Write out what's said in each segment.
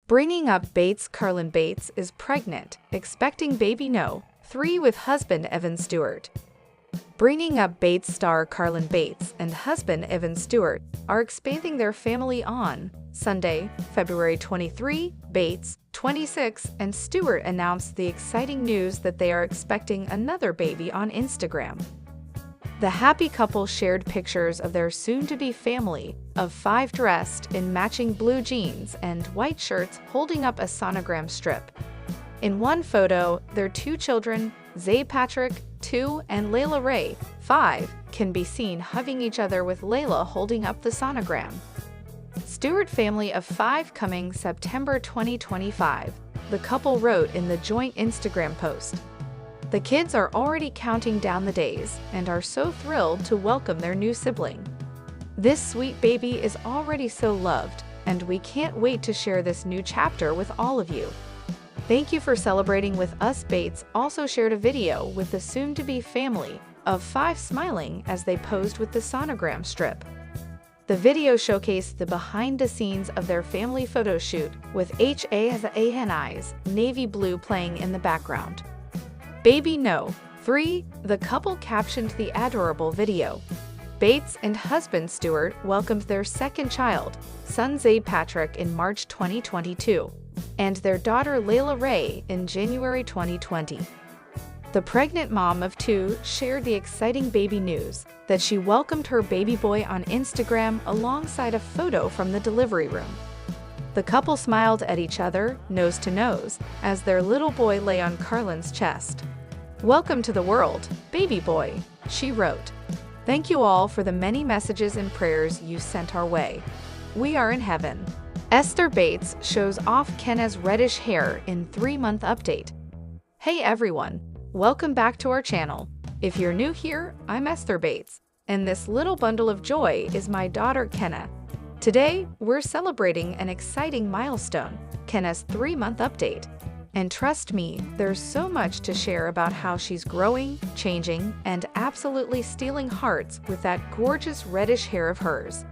Bringing up Bates. Carlin Bates is pregnant, expecting baby no. 3 with husband Evan Stewart. Bringing up Bates star Carlin Bates and husband Evan Stewart are expanding their family on Sunday, February 23. Bates, 26, and Stewart announced the exciting news that they are expecting another baby on Instagram. The happy couple shared pictures of their soon-to-be family of 5 dressed in matching blue jeans and white shirts holding up a sonogram strip. In one photo, their 2 children, Zay Patrick, 2, and Layla Ray, 5, can be seen hugging each other with Layla holding up the sonogram. Stewart family of 5 coming September 2025, the couple wrote in the joint Instagram post. The kids are already counting down the days and are so thrilled to welcome their new sibling. This sweet baby is already so loved, and we can't wait to share this new chapter with all of you. Thank you for celebrating with us. Bates also shared a video with the soon-to-be family of 5 smiling as they posed with the sonogram strip. The video showcased the behind-the-scenes of their family photo shoot with HASANI's navy blue playing in the background. Baby no. 3, the couple captioned the adorable video. Bates and husband Stewart welcomed their second child, son Zay Patrick, in March 2022, and their daughter Layla Ray in January 2020. The pregnant mom of 2 shared the exciting baby news that she welcomed her baby boy on Instagram alongside a photo from the delivery room. The couple smiled at each other, nose to nose, as their little boy lay on Carlin's chest. "Welcome to the world, baby boy," she wrote. "Thank you all for the many messages and prayers you sent our way. We are in heaven." Esther Bates shows off Kenna's reddish hair in 3-month update. Hey everyone, welcome back to our channel. If you're new here, I'm Esther Bates, and this little bundle of joy is my daughter Kenna. Today, we're celebrating an exciting milestone, Kenna's 3-month update. And trust me, there's so much to share about how she's growing, changing, and absolutely stealing hearts with that gorgeous reddish hair of hers.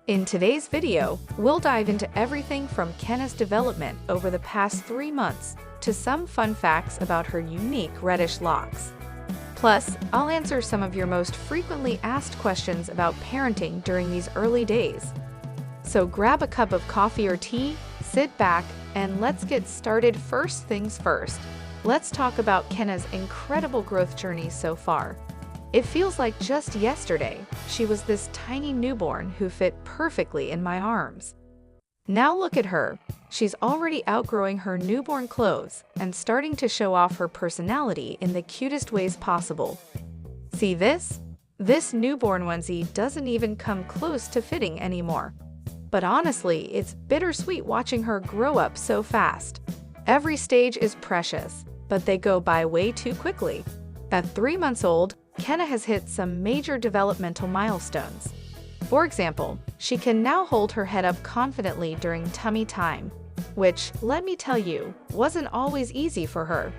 In today's video, we'll dive into everything from Kenna's development over the past 3 months to some fun facts about her unique reddish locks. Plus, I'll answer some of your most frequently asked questions about parenting during these early days. So grab a cup of coffee or tea, sit back, and let's get started. First things first, let's talk about Kenna's incredible growth journey so far. It feels like just yesterday, she was this tiny newborn who fit perfectly in my arms. Now look at her. She's already outgrowing her newborn clothes and starting to show off her personality in the cutest ways possible. See this? This newborn onesie doesn't even come close to fitting anymore. But honestly, it's bittersweet watching her grow up so fast. Every stage is precious, but they go by way too quickly. At 3 months old, Kenna has hit some major developmental milestones. For example, she can now hold her head up confidently during tummy time, which, let me tell you, wasn't always easy for her.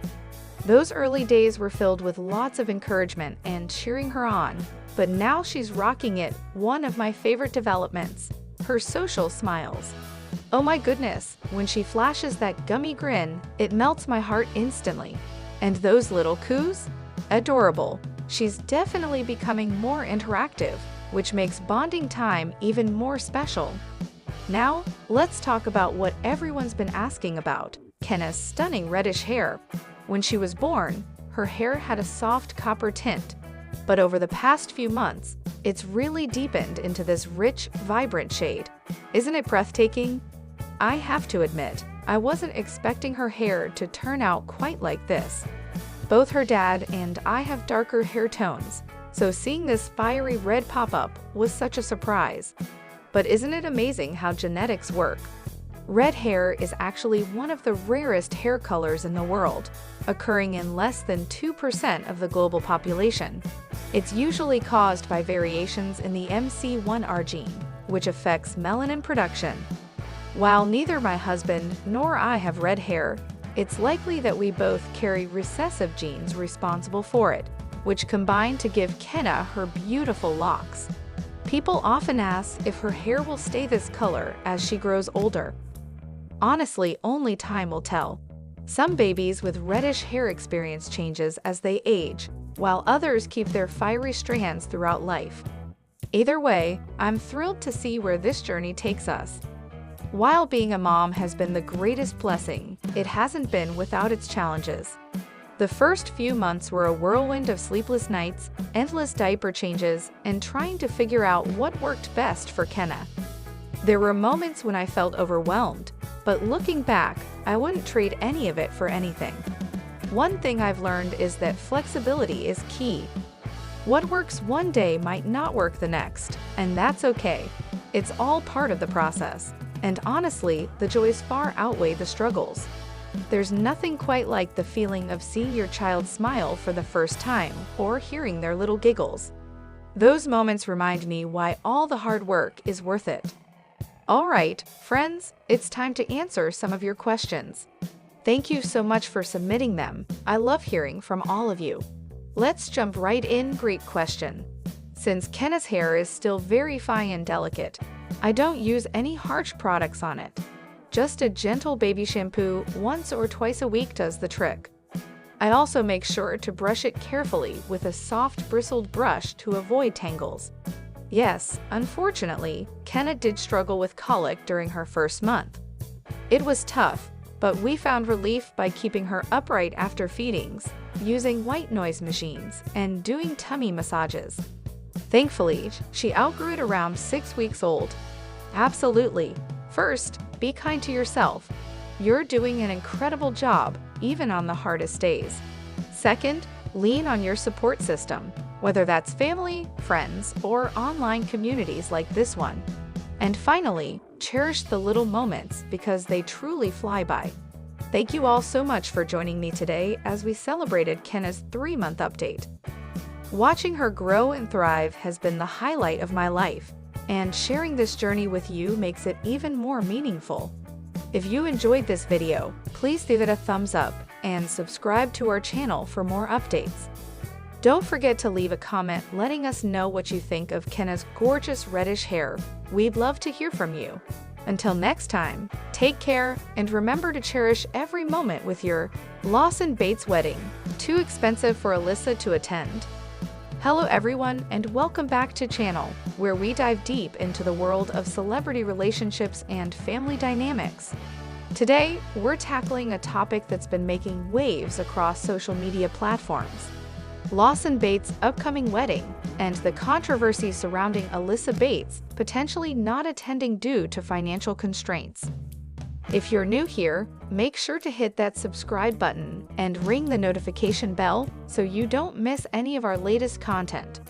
Those early days were filled with lots of encouragement and cheering her on, but now she's rocking it. One of my favorite developments, her social smiles. Oh my goodness, when she flashes that gummy grin, it melts my heart instantly. And those little coos? Adorable. She's definitely becoming more interactive, which makes bonding time even more special. Now, let's talk about what everyone's been asking about, Kenna's stunning reddish hair. When she was born, her hair had a soft copper tint, but over the past few months, it's really deepened into this rich, vibrant shade. Isn't it breathtaking? I have to admit, I wasn't expecting her hair to turn out quite like this. Both her dad and I have darker hair tones, so seeing this fiery red pop up was such a surprise. But isn't it amazing how genetics work? Red hair is actually one of the rarest hair colors in the world, occurring in less than 2% of the global population. It's usually caused by variations in the MC1R gene, which affects melanin production. While neither my husband nor I have red hair, it's likely that we both carry recessive genes responsible for it, which combine to give Kenna her beautiful locks. People often ask if her hair will stay this color as she grows older. Honestly, only time will tell. Some babies with reddish hair experience changes as they age, while others keep their fiery strands throughout life. Either way, I'm thrilled to see where this journey takes us. While being a mom has been the greatest blessing, it hasn't been without its challenges. The first few months were a whirlwind of sleepless nights, endless diaper changes, and trying to figure out what worked best for Kenna. There were moments when I felt overwhelmed, but looking back, I wouldn't trade any of it for anything. One thing I've learned is that flexibility is key. What works one day might not work the next, and that's okay. It's all part of the process, and honestly, the joys far outweigh the struggles. There's nothing quite like the feeling of seeing your child smile for the first time or hearing their little giggles. Those moments remind me why all the hard work is worth it. All right, friends, it's time to answer some of your questions. Thank you so much for submitting them. I love hearing from all of you. Let's jump right in. Great question. Since Kenna's hair is still very fine and delicate, I don't use any harsh products on it. Just a gentle baby shampoo once or twice a week does the trick. I also make sure to brush it carefully with a soft bristled brush to avoid tangles. Yes, unfortunately, Kenna did struggle with colic during her first month. It was tough, but we found relief by keeping her upright after feedings, using white noise machines, and doing tummy massages. Thankfully, she outgrew it around 6 weeks old. Absolutely. First, be kind to yourself. You're doing an incredible job, even on the hardest days. Second, lean on your support system, whether that's family, friends, or online communities like this one. And finally, cherish the little moments because they truly fly by. Thank you all so much for joining me today as we celebrated Kenna's 3-month update. Watching her grow and thrive has been the highlight of my life, and sharing this journey with you makes it even more meaningful. If you enjoyed this video, please give it a thumbs up and subscribe to our channel for more updates. Don't forget to leave a comment letting us know what you think of Kenna's gorgeous reddish hair. We'd love to hear from you. Until next time, take care and remember to cherish every moment with your Carlin Bates wedding. Too expensive for Alyssa to attend? Hello everyone and welcome back to channel, where we dive deep into the world of celebrity relationships and family dynamics. Today, we're tackling a topic that's been making waves across social media platforms. Carlin Bates' upcoming wedding and the controversy surrounding Alyssa Bates potentially not attending due to financial constraints. If you're new here, make sure to hit that subscribe button and ring the notification bell so you don't miss any of our latest content.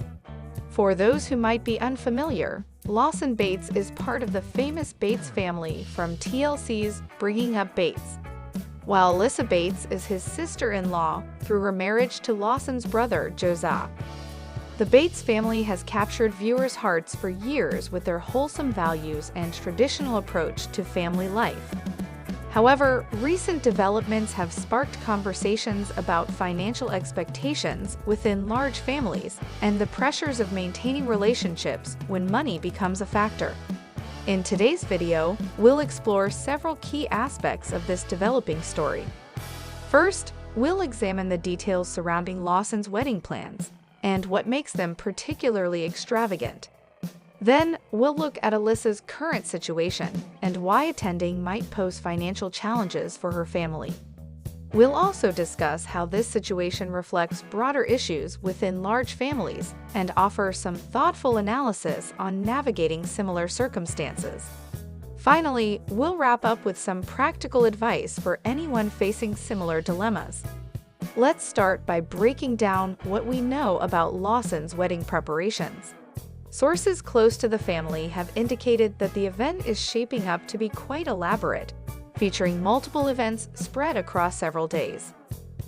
For those who might be unfamiliar, Carlin Bates is part of the famous Bates family from TLC's Bringing Up Bates, while Alyssa Bates is his sister-in-law through her marriage to Lawson's brother, Josiah. The Bates family has captured viewers' hearts for years with their wholesome values and traditional approach to family life. However, recent developments have sparked conversations about financial expectations within large families and the pressures of maintaining relationships when money becomes a factor. In today's video, we'll explore several key aspects of this developing story. First, we'll examine the details surrounding Lawson's wedding plans and what makes them particularly extravagant. Then, we'll look at Alyssa's current situation and why attending might pose financial challenges for her family. We'll also discuss how this situation reflects broader issues within large families and offer some thoughtful analysis on navigating similar circumstances. Finally, we'll wrap up with some practical advice for anyone facing similar dilemmas. Let's start by breaking down what we know about Lawson's wedding preparations. Sources close to the family have indicated that the event is shaping up to be quite elaborate, featuring multiple events spread across several days.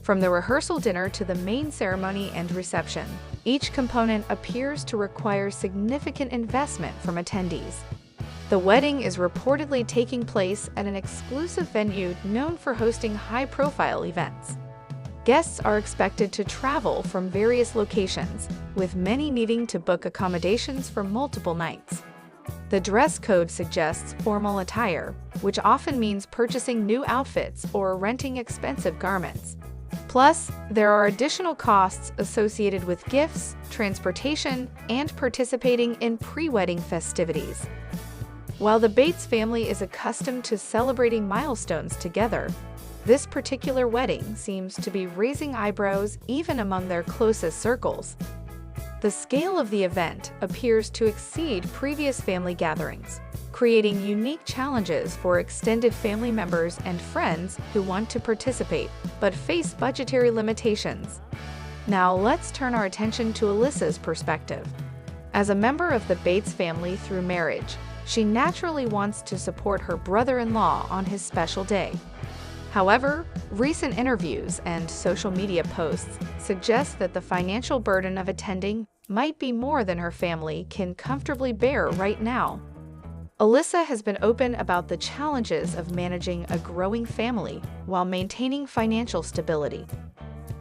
From the rehearsal dinner to the main ceremony and reception, each component appears to require significant investment from attendees. The wedding is reportedly taking place at an exclusive venue known for hosting high-profile events. Guests are expected to travel from various locations, with many needing to book accommodations for multiple nights. The dress code suggests formal attire, which often means purchasing new outfits or renting expensive garments. Plus, there are additional costs associated with gifts, transportation, and participating in pre-wedding festivities. While the Bates family is accustomed to celebrating milestones together, this particular wedding seems to be raising eyebrows even among their closest circles. The scale of the event appears to exceed previous family gatherings, creating unique challenges for extended family members and friends who want to participate but face budgetary limitations. Now let's turn our attention to Alyssa's perspective. As a member of the Bates family through marriage, she naturally wants to support her brother-in-law on his special day. However, recent interviews and social media posts suggest that the financial burden of attending might be more than her family can comfortably bear right now. Alyssa has been open about the challenges of managing a growing family while maintaining financial stability.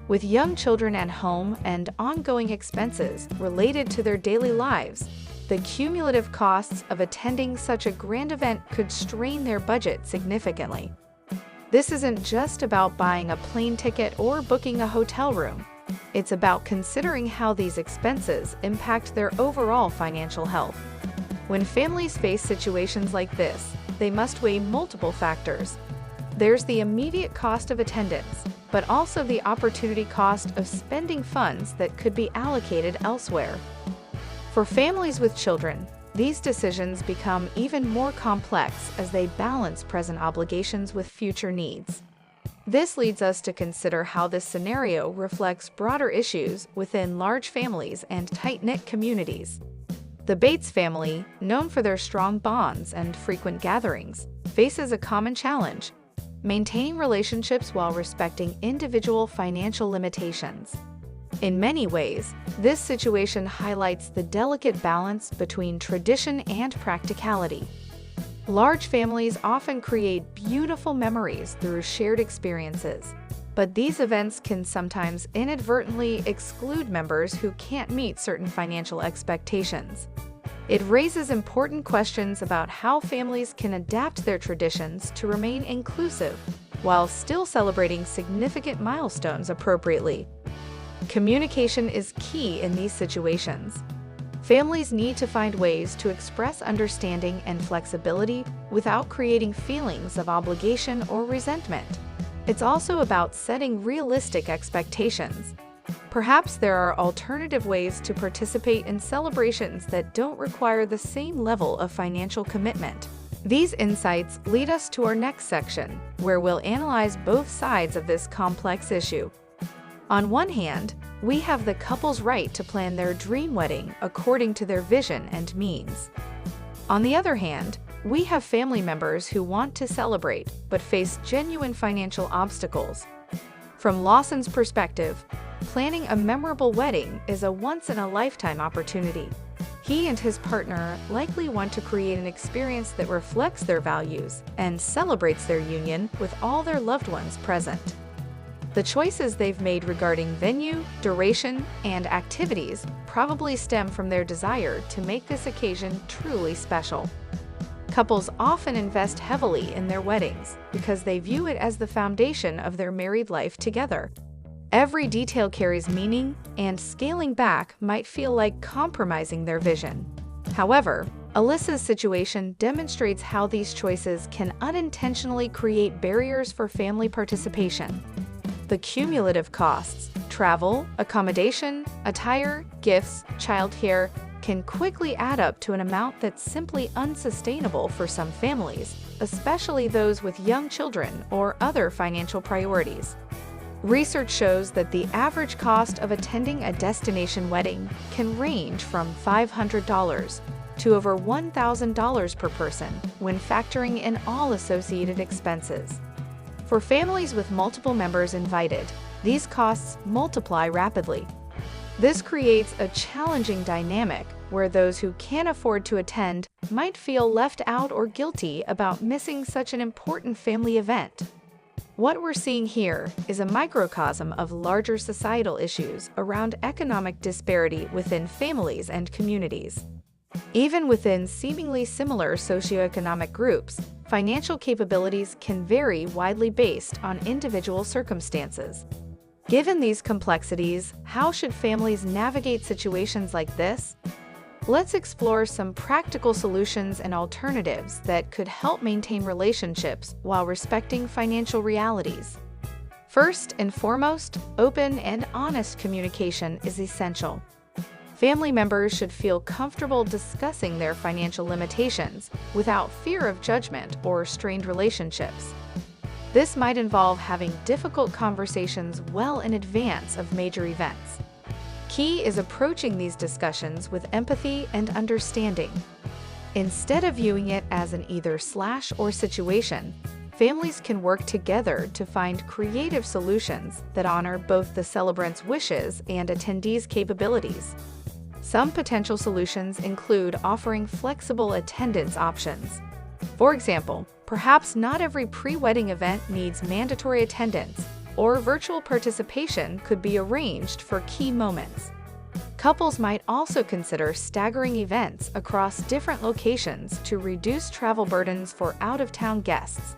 With young children at home and ongoing expenses related to their daily lives, the cumulative costs of attending such a grand event could strain their budget significantly. This isn't just about buying a plane ticket or booking a hotel room. It's about considering how these expenses impact their overall financial health. When families face situations like this, they must weigh multiple factors. There's the immediate cost of attendance, but also the opportunity cost of spending funds that could be allocated elsewhere. For families with children, these decisions become even more complex as they balance present obligations with future needs. This leads us to consider how this scenario reflects broader issues within large families and tight-knit communities. The Bates family, known for their strong bonds and frequent gatherings, faces a common challenge: maintaining relationships while respecting individual financial limitations. In many ways, this situation highlights the delicate balance between tradition and practicality. Large families often create beautiful memories through shared experiences, but these events can sometimes inadvertently exclude members who can't meet certain financial expectations. It raises important questions about how families can adapt their traditions to remain inclusive while still celebrating significant milestones appropriately. Communication is key in these situations. Families need to find ways to express understanding and flexibility without creating feelings of obligation or resentment. It's also about setting realistic expectations. Perhaps there are alternative ways to participate in celebrations that don't require the same level of financial commitment. These insights lead us to our next section, where we'll analyze both sides of this complex issue. On one hand, we have the couple's right to plan their dream wedding according to their vision and means. On the other hand, we have family members who want to celebrate but face genuine financial obstacles. From Lawson's perspective, planning a memorable wedding is a once-in-a-lifetime opportunity. He and his partner likely want to create an experience that reflects their values and celebrates their union with all their loved ones present. The choices they've made regarding venue, duration, and activities probably stem from their desire to make this occasion truly special. Couples often invest heavily in their weddings because they view it as the foundation of their married life together. Every detail carries meaning, and scaling back might feel like compromising their vision. However, Alyssa's situation demonstrates how these choices can unintentionally create barriers for family participation. The cumulative costs, travel, accommodation, attire, gifts, childcare, can quickly add up to an amount that's simply unsustainable for some families, especially those with young children or other financial priorities. Research shows that the average cost of attending a destination wedding can range from $500 to over $1,000 per person when factoring in all associated expenses. For families with multiple members invited, these costs multiply rapidly. This creates a challenging dynamic where those who can't afford to attend might feel left out or guilty about missing such an important family event. What we're seeing here is a microcosm of larger societal issues around economic disparity within families and communities. Even within seemingly similar socioeconomic groups, financial capabilities can vary widely based on individual circumstances. Given these complexities, how should families navigate situations like this? Let's explore some practical solutions and alternatives that could help maintain relationships while respecting financial realities. First and foremost, open and honest communication is essential. Family members should feel comfortable discussing their financial limitations without fear of judgment or strained relationships. This might involve having difficult conversations well in advance of major events. Key is approaching these discussions with empathy and understanding. Instead of viewing it as an either/or situation, families can work together to find creative solutions that honor both the celebrant's wishes and attendees' capabilities. Some potential solutions include offering flexible attendance options. For example, perhaps not every pre-wedding event needs mandatory attendance, or virtual participation could be arranged for key moments. Couples might also consider staggering events across different locations to reduce travel burdens for out-of-town guests.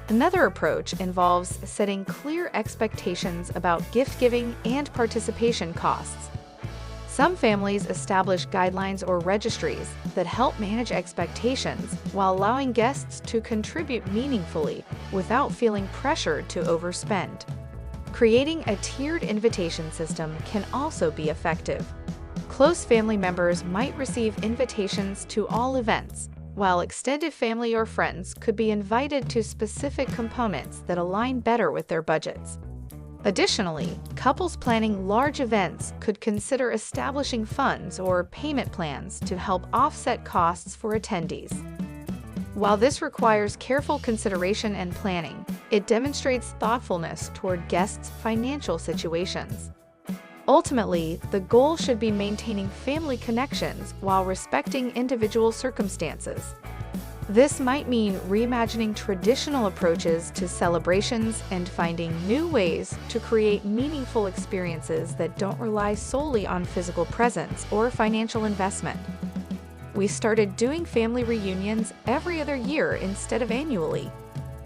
Another approach involves setting clear expectations about gift-giving and participation costs. Some families establish guidelines or registries that help manage expectations while allowing guests to contribute meaningfully without feeling pressured to overspend. Creating a tiered invitation system can also be effective. Close family members might receive invitations to all events, while extended family or friends could be invited to specific components that align better with their budgets. Additionally, couples planning large events could consider establishing funds or payment plans to help offset costs for attendees. While this requires careful consideration and planning, it demonstrates thoughtfulness toward guests' financial situations. Ultimately, the goal should be maintaining family connections while respecting individual circumstances. This might mean reimagining traditional approaches to celebrations and finding new ways to create meaningful experiences that don't rely solely on physical presence or financial investment. We started doing family reunions every other year instead of annually.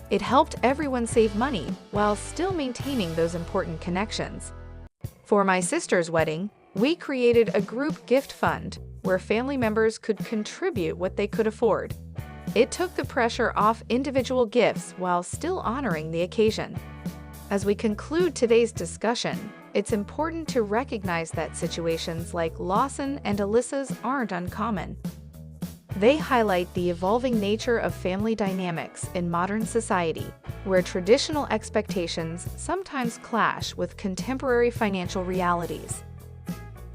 It helped everyone save money while still maintaining those important connections. For my sister's wedding, we created a group gift fund where family members could contribute what they could afford. It took the pressure off individual gifts while still honoring the occasion. As we conclude today's discussion, it's important to recognize that situations like Lawson and Alyssa's aren't uncommon. They highlight the evolving nature of family dynamics in modern society, where traditional expectations sometimes clash with contemporary financial realities.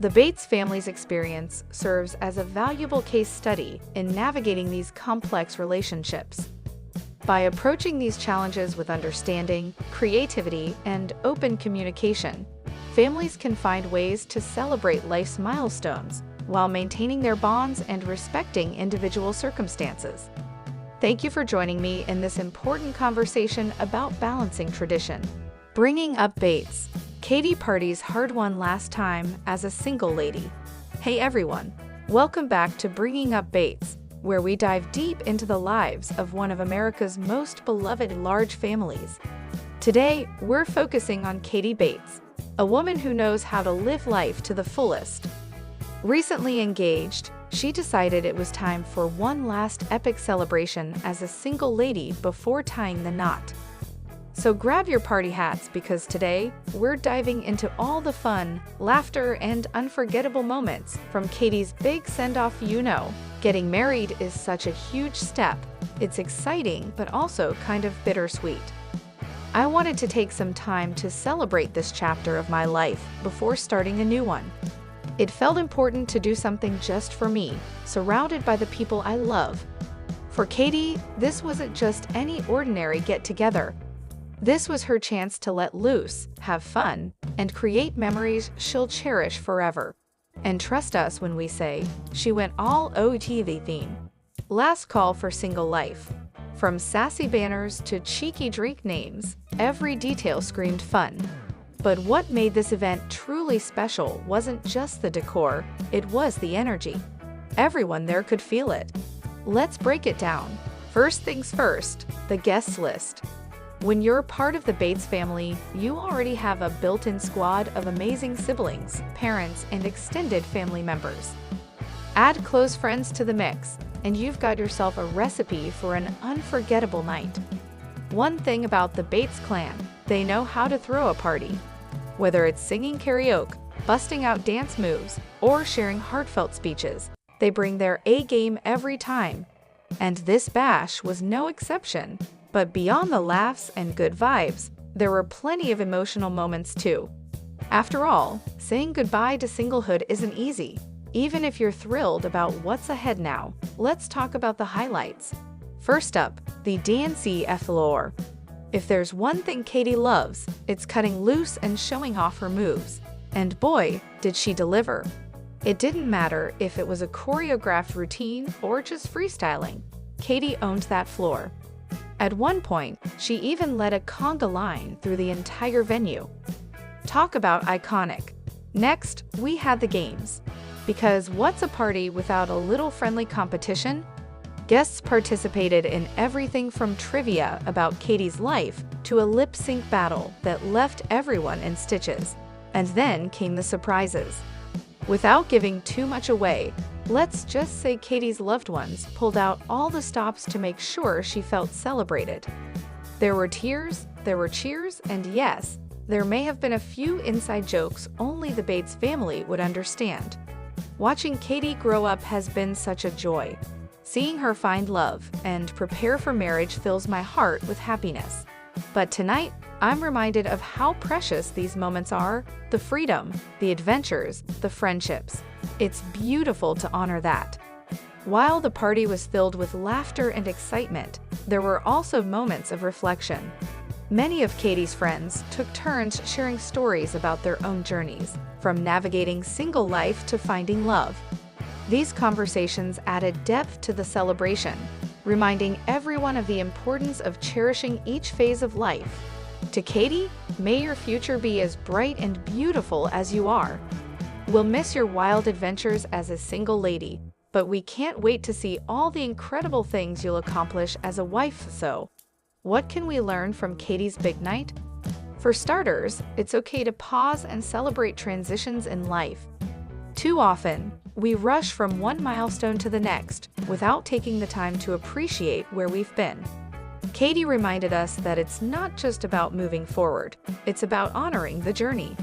The Bates family's experience serves as a valuable case study in navigating these complex relationships. By approaching these challenges with understanding, creativity, and open communication, families can find ways to celebrate life's milestones while maintaining their bonds and respecting individual circumstances. Thank you for joining me in this important conversation about balancing tradition. Bringing up Bates. Katie parties hard-won last time as a single lady. Hey everyone, welcome back to Bringing Up Bates, where we dive deep into the lives of one of America's most beloved large families. Today, we're focusing on Katie Bates, a woman who knows how to live life to the fullest. Recently engaged, she decided it was time for one last epic celebration as a single lady before tying the knot. So grab your party hats because today, we're diving into all the fun, laughter, and unforgettable moments from Katie's big send-off. Getting married is such a huge step. It's exciting, but also kind of bittersweet. I wanted to take some time to celebrate this chapter of my life before starting a new one. It felt important to do something just for me, surrounded by the people I love. For Katie, this wasn't just any ordinary get-together. This was her chance to let loose, have fun, and create memories she'll cherish forever. And trust us when we say, she went all UPtv theme. Last call for single life. From sassy banners to cheeky drink names, every detail screamed fun. But what made this event truly special wasn't just the decor, it was the energy. Everyone there could feel it. Let's break it down. First things first, the guest list. When you're part of the Bates family, you already have a built-in squad of amazing siblings, parents, and extended family members. Add close friends to the mix, and you've got yourself a recipe for an unforgettable night. One thing about the Bates clan, they know how to throw a party. Whether it's singing karaoke, busting out dance moves, or sharing heartfelt speeches, they bring their A-game every time. And this bash was no exception. But beyond the laughs and good vibes, there were plenty of emotional moments too. After all, saying goodbye to singlehood isn't easy. Even if you're thrilled about what's ahead now, let's talk about the highlights. First up, the DNC floor. If there's one thing Katie loves, it's cutting loose and showing off her moves. And boy, did she deliver. It didn't matter if it was a choreographed routine or just freestyling. Katie owned that floor. At one point, she even led a conga line through the entire venue. Talk about iconic. Next, we had the games. Because what's a party without a little friendly competition? Guests participated in everything from trivia about Katie's life to a lip-sync battle that left everyone in stitches. And then came the surprises. Without giving too much away, let's just say Katie's loved ones pulled out all the stops to make sure she felt celebrated. There were tears, there were cheers, and yes, there may have been a few inside jokes only the Bates family would understand. Watching Katie grow up has been such a joy. Seeing her find love and prepare for marriage fills my heart with happiness. But tonight, I'm reminded of how precious these moments are, the freedom, the adventures, the friendships. It's beautiful to honor that. While the party was filled with laughter and excitement, there were also moments of reflection. Many of Katie's friends took turns sharing stories about their own journeys, from navigating single life to finding love. These conversations added depth to the celebration, reminding everyone of the importance of cherishing each phase of life. To Katie, may your future be as bright and beautiful as you are. We'll miss your wild adventures as a single lady, but we can't wait to see all the incredible things you'll accomplish as a wife. So, what can we learn from Katie's big night? For starters, it's okay to pause and celebrate transitions in life. Too often, we rush from one milestone to the next without taking the time to appreciate where we've been. Katie reminded us that it's not just about moving forward, it's about honoring the journey.